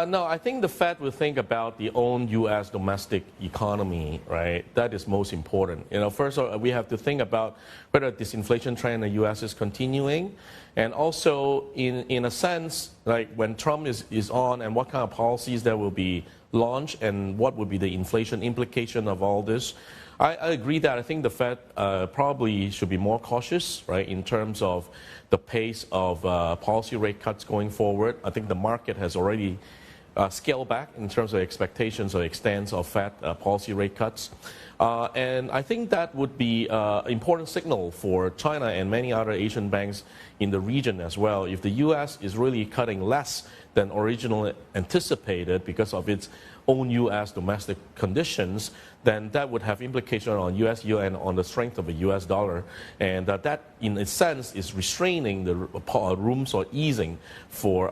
No, I think the Fed will think about the own U.S. domestic economy, right? That is most important. First we have to think about whether this inflation trend in the U.S. is continuing, and also in a sense, like when Trump is on, and what kind of policies that will be launched, and what would be the inflation implication of all this. I agree that I think the Fed probably should be more cautious, right, in terms of the pace of policy rate cuts going forward. I think the market has already scaled back in terms of expectations or extents of Fed policy rate cuts. And I think that would be an important signal for China and many other Asian banks in the region as well. If the U.S. is really cutting less than originally anticipated because of its own U.S. domestic conditions, then that would have implications on U.S. yield and on the strength of the U.S. dollar. And that, in a sense, is restraining the rooms or easing for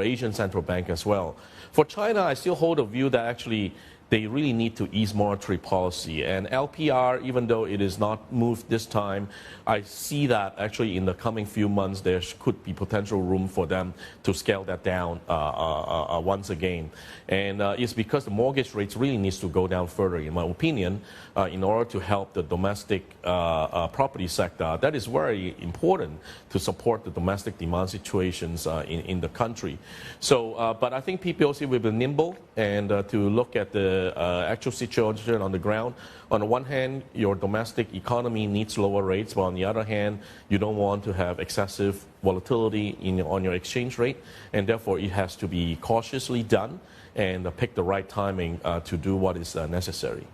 Asian central bank as well. For China, I still hold a view that actually they really need to ease monetary policy. And LPR, even though it is not moved this time, I see that actually in the coming few months there could be potential room for them to scale that down once again. And it's because the mortgage rates really needs to go down further, in my opinion, in order to help the domestic property sector. That is very important to support the domestic demand situations in the country. So, but I think PBOC will be nimble and to look at the actual situation on the ground. On the one hand, your domestic economy needs lower rates, but on the other hand, you don't want to have excessive volatility on your exchange rate, and therefore it has to be cautiously done and pick the right timing to do what is necessary.